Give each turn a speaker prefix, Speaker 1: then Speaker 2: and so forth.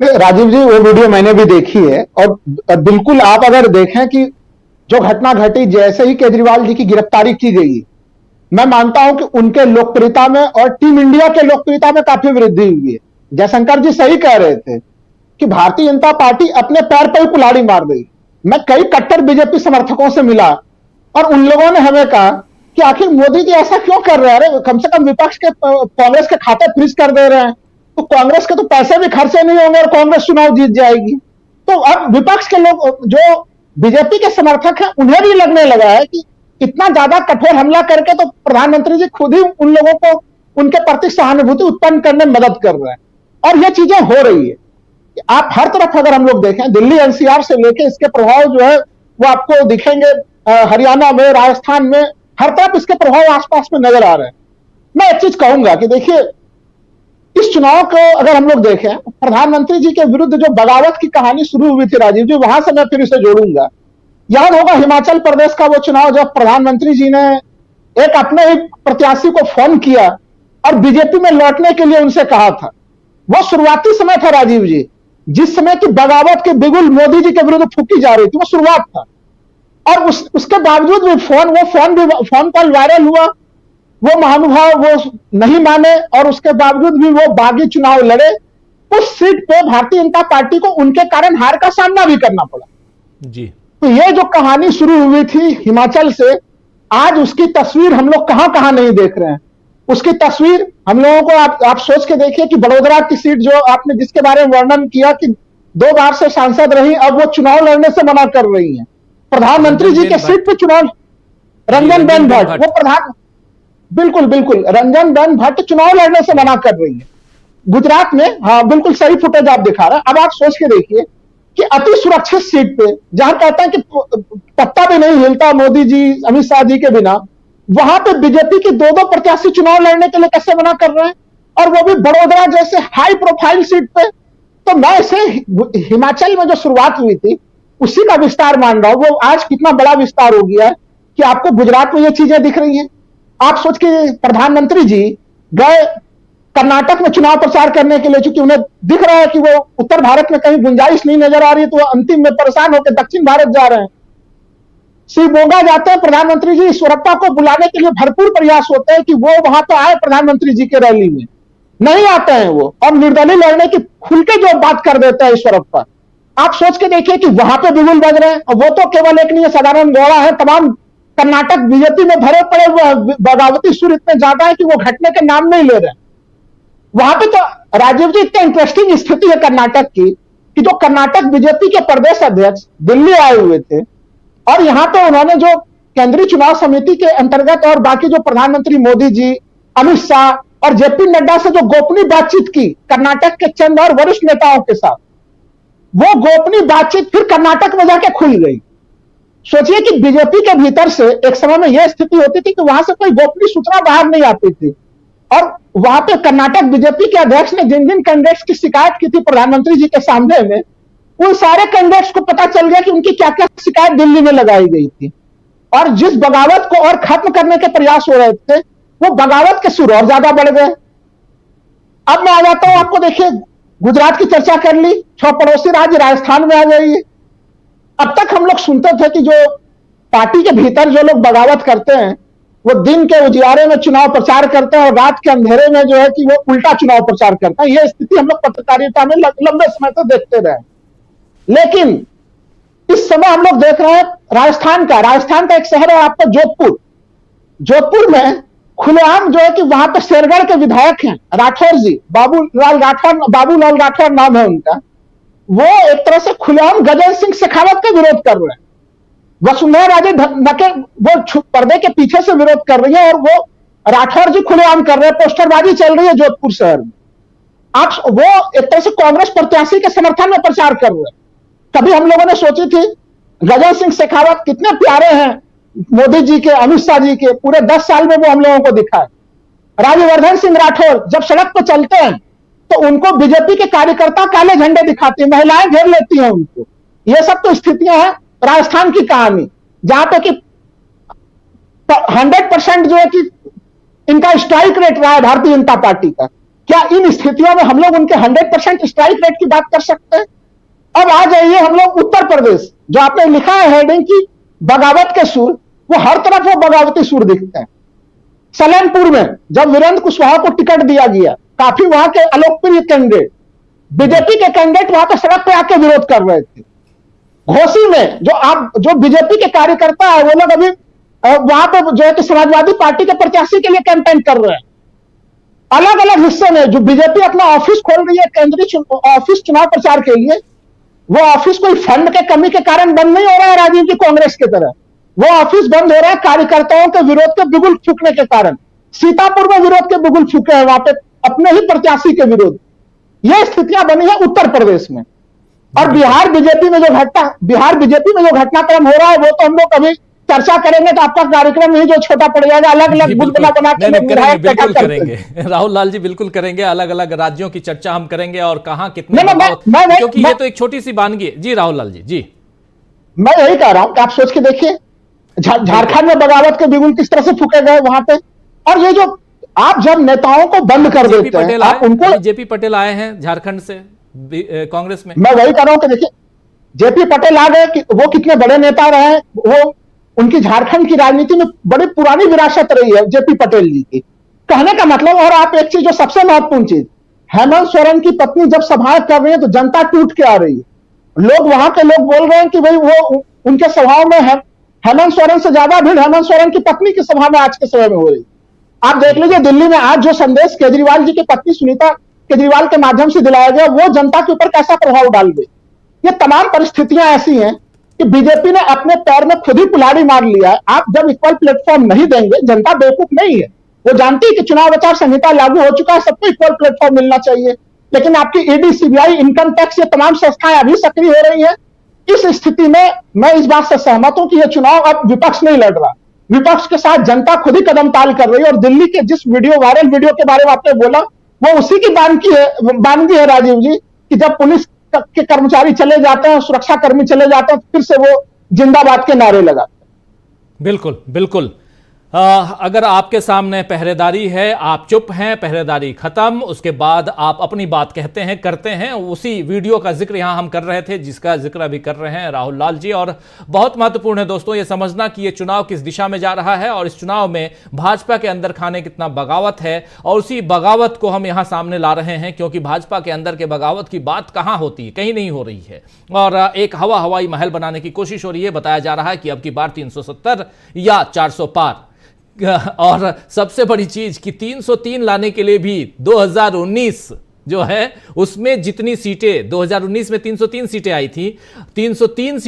Speaker 1: राजीव जी, वो वीडियो मैंने भी देखी है और बिल्कुल आप अगर देखें कि जो घटना घटी जैसे ही केजरीवाल जी की गिरफ्तारी की गई, मैं मानता हूं कि उनके लोकप्रियता में और टीम इंडिया के लोकप्रियता में काफी वृद्धि हुई है। जयशंकर जी सही कह रहे थे कि भारतीय जनता पार्टी अपने पैर पर ही कुल्हाड़ी मार रही। मैं कई कट्टर बीजेपी समर्थकों से मिला और उन लोगों ने हमें कहा कि आखिर मोदी जी ऐसा क्यों कर रहे हैं, अरे कम से कम विपक्ष के कांग्रेस के खाते फ्रीज कर दे रहे हैं तो कांग्रेस के तो पैसे भी खर्चे नहीं होंगे और कांग्रेस चुनाव जीत जाएगी। तो अब विपक्ष के लोग जो बीजेपी के समर्थक हैं उन्हें भी लगने लगा है कि इतना ज्यादा कठोर हमला करके तो प्रधानमंत्री जी खुद ही उन लोगों को उनके प्रति सहानुभूति उत्पन्न करने में मदद कर रहे हैं और ये चीजें हो रही है। आप हर तरफ अगर हम लोग देखें, दिल्ली एनसीआर से लेके इसके प्रभाव जो है वो आपको दिखेंगे हरियाणा में, राजस्थान में, हर तरफ इसके प्रभाव आसपास में नजर आ रहे हैं। मैं एक चीज कहूंगा कि देखिए, इस चुनाव को अगर हम लोग देखें, प्रधानमंत्री जी के विरुद्ध जो बगावत की कहानी शुरू हुई थी राजीव जी, वहां से मैं फिर इसे जोड़ूंगा। याद होगा हिमाचल प्रदेश का वो चुनाव जब प्रधानमंत्री जी ने एक अपने एक प्रत्याशी को फोन किया और बीजेपी में लौटने के लिए उनसे कहा था। वो शुरुआती समय था राजीव जी, जिस समय की बगावत के बिगुल मोदी जी के विरुद्ध फूकी जा रही थी, वो शुरुआत था। और उसके बावजूद भी फोन कॉल वायरल हुआ, वो महानुभाव वो नहीं माने और उसके बावजूद भी वो बागी चुनाव लड़े। उस सीट पे भारतीय जनता पार्टी को उनके कारण हार का सामना भी करना पड़ा
Speaker 2: जी।
Speaker 1: तो ये जो कहानी शुरू हुई थी हिमाचल से, आज उसकी तस्वीर हम लोग कहां कहां नहीं देख रहे हैं। उसकी तस्वीर हम लोगों को आप सोच के देखिए कि बड़ोदरा की सीट जो आपने जिसके बारे में वर्णन किया कि 2 बार से सांसद रही, अब वो चुनाव लड़ने से मना कर रही हैं। प्रधानमंत्री जी के सीट पे चुनाव, रंजनबेन भट्ट, वो बिल्कुल रंजनबेन भट्ट चुनाव लड़ने से मना कर रही है गुजरात में। हाँ, बिल्कुल सही फुटेज आप दिखा रहे हैं। अब आप सोच के देखिए कि अति सुरक्षित सीट पे, जहां कहते हैं कि पत्ता भी नहीं हिलता मोदी जी अमित शाह जी के बिना, वहां पे बीजेपी के 2 प्रत्याशी चुनाव लड़ने के लिए कैसे मना कर रहे हैं, और वो भी बड़ोदरा जैसे हाई प्रोफाइल सीट पे। तो मैं इसे हिमाचल में जो शुरुआत हुई थी उसी का विस्तार मान रहा हूं। वो आज कितना बड़ा विस्तार हो गया है कि आपको गुजरात में ये चीजें दिख रही हैं। आप सोच के प्रधानमंत्री जी गए कर्नाटक में चुनाव प्रचार करने के लिए, चूंकि उन्हें दिख रहा है कि वो उत्तर भारत में कहीं गुंजाइश नहीं नजर आ रही है, तो वो अंतिम में परेशान होकर दक्षिण भारत जा रहे हैं। शिवमोगा जाते हैं, प्रधानमंत्री जी ईश्वरप्पा को बुलाने के लिए भरपूर प्रयास होते हैं कि वो वहां तो आए प्रधानमंत्री जी के रैली में, नहीं आते हैं वो, और निर्दलीय लड़ने की खुल के जो बात कर देता है ईश्वरप्पा। आप सोच के देखिए कि वहां पे बिगुल बज रहे हैं। वो तो केवल एक नहीं है, सदानंद गौड़ा है, तमाम कर्नाटक बीजेपी में भरे पड़े बगावती सुर इतने ज्यादा है कि वो घटने के नाम नहीं ले रहे। वहां पे तो राजीव जी इतनी इंटरेस्टिंग स्थिति है कर्नाटक की कि जो कर्नाटक बीजेपी के प्रदेश अध्यक्ष दिल्ली आए हुए थे और यहां पे उन्होंने जो केंद्रीय चुनाव समिति के अंतर्गत और बाकी जो प्रधानमंत्री मोदी जी, अमित शाह और जेपी नड्डा से जो गोपनीय बातचीत की कर्नाटक के चंद और वरिष्ठ नेताओं के साथ, वो गोपनीय बातचीत फिर कर्नाटक में जाके खुल गई। सोचिए कि बीजेपी के भीतर से एक समय में यह स्थिति होती थी कि वहां से कोई गोपनीय सूचना बाहर नहीं आती थी, और वहां पे कर्नाटक बीजेपी के अध्यक्ष ने जिन जिन कैंडिडेट्स की शिकायत की थी प्रधानमंत्री जी के सामने में, उन सारे कैंडिडेट्स को पता चल गया कि उनकी क्या क्या शिकायत दिल्ली में लगाई गई थी। और जिस बगावत को और खत्म करने के प्रयास हो रहे थे, वो बगावत के सुर और ज्यादा बढ़ गए। अब मैं आ जाता हूं, आपको देखिए गुजरात की चर्चा कर ली, 6 पड़ोसी राज्य राजस्थान में आ जाइए। अब तक हम लोग सुनते थे कि जो पार्टी के भीतर जो लोग बगावत करते हैं वो दिन के उजियारे में चुनाव प्रचार करते हैं और रात के अंधेरे में जो है कि वो उल्टा चुनाव प्रचार करते हैं। यह स्थिति हम लोग पत्रकारिता में लंबे समय तक देखते रहे। लेकिन इस समय हम लोग देख रहे हैं राजस्थान का एक शहर है आपका जोधपुर में खुलेआम जो है कि वहां पे शेरगढ़ के विधायक हैं राठौर जी, बाबूलाल राठौर नाम है उनका। वो एक तरह से खुलेआम गजेंद्र सिंह शेखावत का विरोध कर रहे हैं। वसुंधरा राजे नके वो पर्दे के पीछे से विरोध कर रही है और वो राठौर जी खुलेआम कर रहे हैं, पोस्टरबाजी चल रही है जोधपुर शहर में। आप वो एक तरह से कांग्रेस प्रत्याशी के समर्थन में प्रचार कर रहे हैं। कभी हम लोगों ने सोची थी गजेंद्र सिंह शेखावत कितने प्यारे हैं मोदी जी के, अमित शाह जी के, पूरे 10 साल में वो हम लोगों को दिखा है। राज्यवर्धन सिंह राठौर जब सड़क पर चलते हैं तो उनको बीजेपी के कार्यकर्ता काले झंडे दिखाते हैं, महिलाएं घेर लेती हैं उनको। ये सब तो स्थितियां हैं राजस्थान की कहानी, जहां पे कि 100% जो है कि इनका स्ट्राइक रेट रहा है भारतीय जनता पार्टी का। क्या इन स्थितियों में हम लोग उनके 100% स्ट्राइक रेट की बात कर सकते हैं? अब आ जाइए हम लोग उत्तर प्रदेश, जो आपने लिखा है हेडिंग की बगावत के सुर, वो हर तरफ वो बगावती सुर दिखते हैं। सलेमपुर में जब वीरेंद्र कुशवाहा को टिकट दिया गया, काफी वहां के अलोकप्रिय कैंडिडेट, बीजेपी के कैंडिडेट वहां पर सड़क पे आके विरोध कर रहे थे। घोसी में जो बीजेपी के कार्यकर्ता है, वो लोग अभी वहां पे जो है कि समाजवादी पार्टी के प्रत्याशी के लिए कैंपेन कर रहे हैं। अलग अलग हिस्से में जो बीजेपी अपना ऑफिस खोल रही है, केंद्रीय ऑफिस चुनाव प्रचार के लिए, वो ऑफिस कोई फंड के कमी के कारण बंद नहीं हो रहा है राजीव जी कांग्रेस की तरह। वो ऑफिस बंद हो रहा है कार्यकर्ताओं के विरोध के बिगुल फूकने के कारण। सीतापुर में विरोध के बिगुल फूके हैं वहां पे अपने ही प्रत्याशी के विरोध। ये स्थितियां बनी है उत्तर प्रदेश में। और बिहार बीजेपी में जो घटनाक्रम हो रहा है, वो तो हम लोग अभी चर्चा करेंगे, तो आपका कार्यक्रम ही जो छोटा पड़ जाएगा। अलग अलग बुलबुला बना के
Speaker 2: बिल्कुल करेंगे राहुल लाल जी, बिल्कुल करेंगे। अलग अलग राज्यों की चर्चा हम करेंगे और कहां कितने, क्योंकि ये तो एक छोटी सी वानगी है। जी राहुल लाल जी, जी
Speaker 1: मैं यही कह रहा हूं कि आप सोच के देखिए, झारखंड में बगावत के बिगुल किस तरह से फूके गए वहां पे। और ये जो आप जब नेताओं को बंद कर देते हैं, आप उनको,
Speaker 2: जेपी पटेल आए हैं झारखंड से कांग्रेस में।
Speaker 1: मैं वही कह रहा हूं कि देखिए, जेपी पटेल आ गए कि वो कितने बड़े नेता रहे, वो उनकी झारखंड की राजनीति में बड़ी पुरानी विरासत रही है जेपी पटेल जी की। कहने का मतलब, और आप एक चीज जो सबसे महत्वपूर्ण चीज, हेमंत सोरेन की पत्नी जब सभाएं कर रही है तो जनता टूट के आ रही है। लोग वहां के लोग बोल रहे हैं कि भाई वो उनके सभाओं में हेमंत सोरेन से ज्यादा भीड़ हेमंत सोरेन की पत्नी की सभा में आज के समय में हो रही। आप देख लीजिए दिल्ली में आज जो संदेश केजरीवाल जी की पत्नी सुनीता केजरीवाल के माध्यम से दिलाया गया, वो जनता के ऊपर कैसा प्रभाव डाल गई। ये तमाम परिस्थितियां ऐसी हैं कि बीजेपी ने अपने पैर में खुद ही कुल्हाड़ी मार लिया है। आप जब इक्वल प्लेटफॉर्म नहीं देंगे, जनता बेवकूफ नहीं है, वो जानती है कि चुनाव आचार संहिता लागू हो चुका है, सबको इक्वल प्लेटफॉर्म मिलना चाहिए। लेकिन आपकी ईडी, सीबीआई, इनकम टैक्स, ये तमाम संस्थाएं अभी सक्रिय हो रही है। इस स्थिति में मैं इस बात से सहमत हूं कि यह चुनाव अब विपक्ष नहीं लड़ रहा, विपक्ष के साथ जनता खुद ही कदम ताल कर रही है। और दिल्ली के जिस वायरल वीडियो के बारे में आपने बोला, वो उसी की वानगी है राजीव जी, कि जब पुलिस के कर्मचारी चले जाते हैं, सुरक्षा कर्मी चले जाते हैं, फिर से वो जिंदाबाद के नारे लगाते हैं।
Speaker 2: बिल्कुल बिल्कुल। अगर आपके सामने पहरेदारी है, आप चुप हैं, पहरेदारी खत्म, उसके बाद आप अपनी बात कहते हैं, करते हैं। उसी वीडियो का जिक्र यहां हम कर रहे थे, जिसका जिक्र अभी कर रहे हैं राहुल लाल जी। और बहुत महत्वपूर्ण है दोस्तों ये समझना कि ये चुनाव किस दिशा में जा रहा है और इस चुनाव में भाजपा के अंदर खाने कितना बगावत है। और उसी बगावत को हम यहां सामने ला रहे हैं, क्योंकि भाजपा के अंदर के बगावत की बात कहां होती है, कहीं नहीं हो रही है। और एक हवाई महल बनाने की कोशिश हो रही है। बताया जा रहा है कि अब की बार 370 या 400 पार। और सबसे बड़ी चीज कि 303 लाने के लिए भी 2019 जो है उसमें जितनी सीटें 2019 में 303 सीटें आई थी, 303